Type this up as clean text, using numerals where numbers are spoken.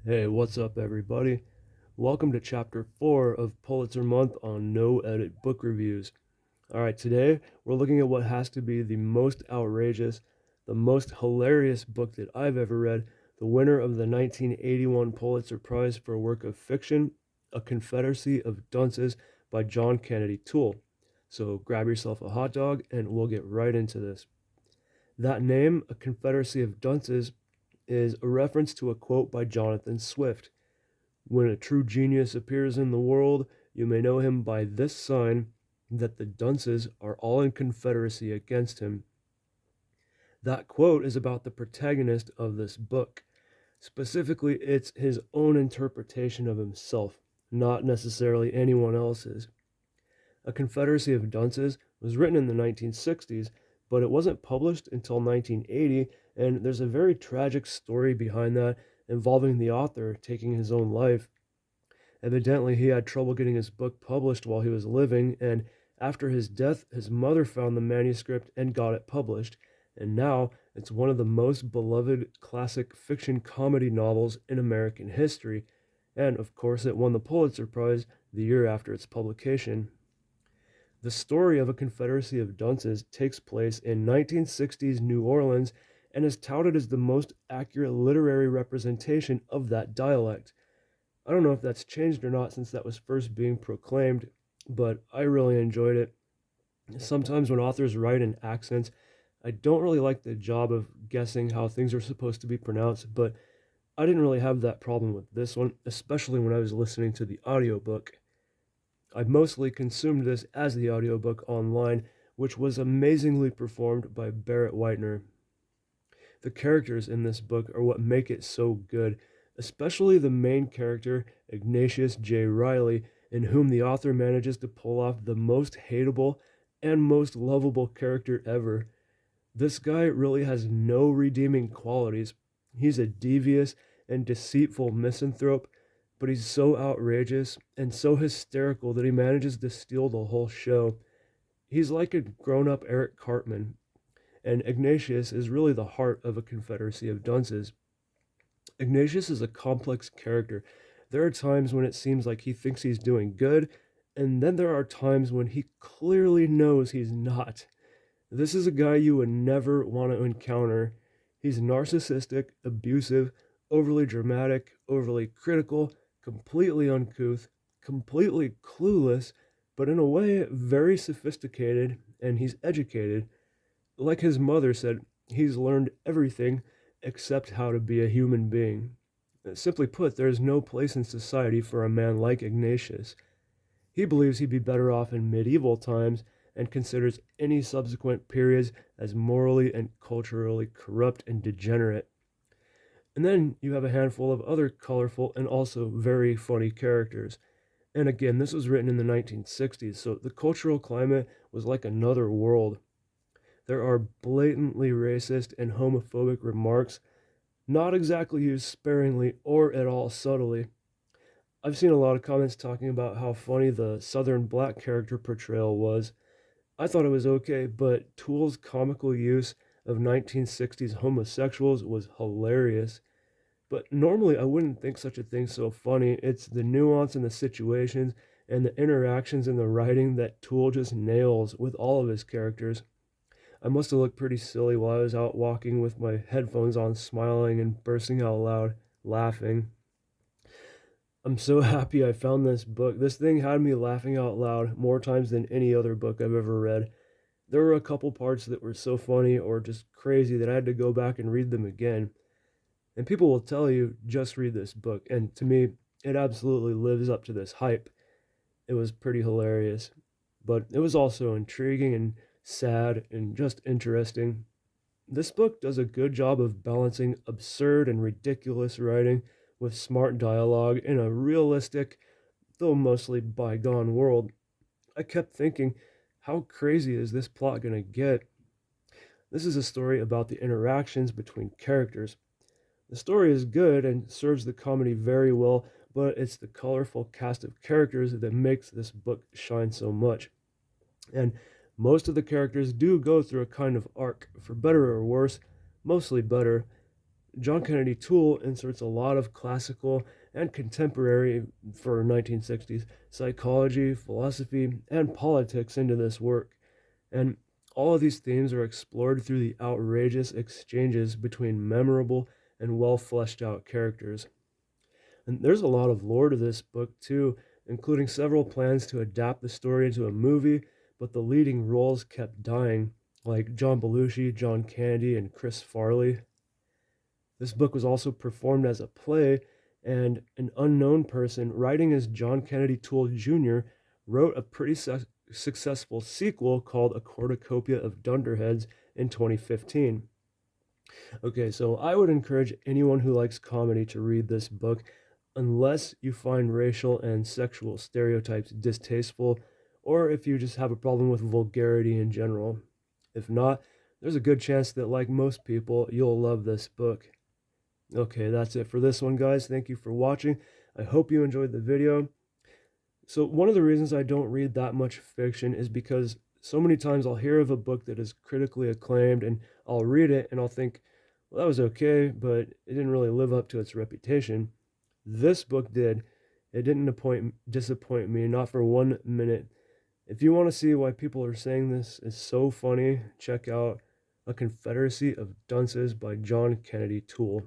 Hey, what's up, everybody? Welcome to Chapter 4 of Pulitzer Month on No Edit Book Reviews. Alright, today we're looking at what has to be the most outrageous, the most hilarious book that I've ever read, the winner of the 1981 Pulitzer Prize for a work of fiction, A Confederacy of Dunces by John Kennedy Toole. So grab yourself a hot dog and we'll get right into this. That name, A Confederacy of Dunces, is a reference to a quote by Jonathan Swift. When a true genius appears in the world, you may know him by this sign, that the dunces are all in confederacy against him. That quote is about the protagonist of this book. Specifically, it's his own interpretation of himself, not necessarily anyone else's. A Confederacy of Dunces was written in the 1960s, but it wasn't published until 1980, and there's a very tragic story behind that involving the author taking his own life. Evidently, he had trouble getting his book published while he was living, and after his death, his mother found the manuscript and got it published. And now it's one of the most beloved classic fiction comedy novels in American history. And of course, it won the Pulitzer Prize the year after its publication. The story of A Confederacy of Dunces takes place in 1960s New Orleans and is touted as the most accurate literary representation of that dialect. I don't know if that's changed or not since that was first being proclaimed, but I really enjoyed it. Sometimes when authors write in accents, I don't really like the job of guessing how things are supposed to be pronounced, but I didn't really have that problem with this one, especially when I was listening to the audiobook. I mostly consumed this as the audiobook online, which was amazingly performed by Barrett Whitener. The characters in this book are what make it so good, especially the main character, Ignatius J. Riley, in whom the author manages to pull off the most hateable and most lovable character ever. This guy really has no redeeming qualities. He's a devious and deceitful misanthrope, but he's so outrageous and so hysterical that he manages to steal the whole show. He's like a grown up Eric Cartman, and Ignatius is really the heart of A Confederacy of Dunces. Ignatius is a complex character. There are times when it seems like he thinks he's doing good, and then there are times when he clearly knows he's not. This is a guy you would never want to encounter. He's narcissistic, abusive, overly dramatic, overly critical, completely uncouth, completely clueless, but in a way very sophisticated, and he's educated. Like his mother said, he's learned everything except how to be a human being. Simply put, there is no place in society for a man like Ignatius. He believes he'd be better off in medieval times and considers any subsequent periods as morally and culturally corrupt and degenerate. And then you have a handful of other colorful and also very funny characters. And again, this was written in the 1960s, so the cultural climate was like another world. There are blatantly racist and homophobic remarks, not exactly used sparingly or at all subtly. I've seen a lot of comments talking about how funny the Southern black character portrayal was. I thought it was okay, but Toole's comical use of 1960s homosexuals was hilarious. But normally I wouldn't think such a thing so funny. It's the nuance in the situations and the interactions in the writing that Toole just nails with all of his characters. I must have looked pretty silly while I was out walking with my headphones on, smiling and bursting out loud, laughing. I'm so happy I found this book. This thing had me laughing out loud more times than any other book I've ever read. There were a couple parts that were so funny or just crazy that I had to go back and read them again. And people will tell you, just read this book. And to me, it absolutely lives up to this hype. It was pretty hilarious. But it was also intriguing and sad and just interesting. This book does a good job of balancing absurd and ridiculous writing with smart dialogue in a realistic, though mostly bygone world. I kept thinking, how crazy is this plot going to get? This is a story about the interactions between characters. The story is good and serves the comedy very well, but it's the colorful cast of characters that makes this book shine so much. And most of the characters do go through a kind of arc, for better or worse, mostly better. John Kennedy Toole inserts a lot of classical and contemporary, for 1960s, psychology, philosophy, and politics into this work. And all of these themes are explored through the outrageous exchanges between memorable and well fleshed out characters. And there's a lot of lore to this book, too, including several plans to adapt the story into a movie, but the leading roles kept dying, like John Belushi, John Kennedy, and Chris Farley. This book was also performed as a play, and an unknown person writing as John Kennedy Toole Jr. wrote a pretty successful sequel called A Cornucopia of Dunderheads in 2015. Okay, so I would encourage anyone who likes comedy to read this book, unless you find racial and sexual stereotypes distasteful, or if you just have a problem with vulgarity in general. If not, there's a good chance that, like most people, you'll love this book. Okay, that's it for this one, guys. Thank you for watching. I hope you enjoyed the video. So one of the reasons I don't read that much fiction is because so many times I'll hear of a book that is critically acclaimed and I'll read it and I'll think, well, that was okay, but it didn't really live up to its reputation. This book did. It didn't disappoint me, not for 1 minute. If you want to see why people are saying this is so funny, check out A Confederacy of Dunces by John Kennedy Toole.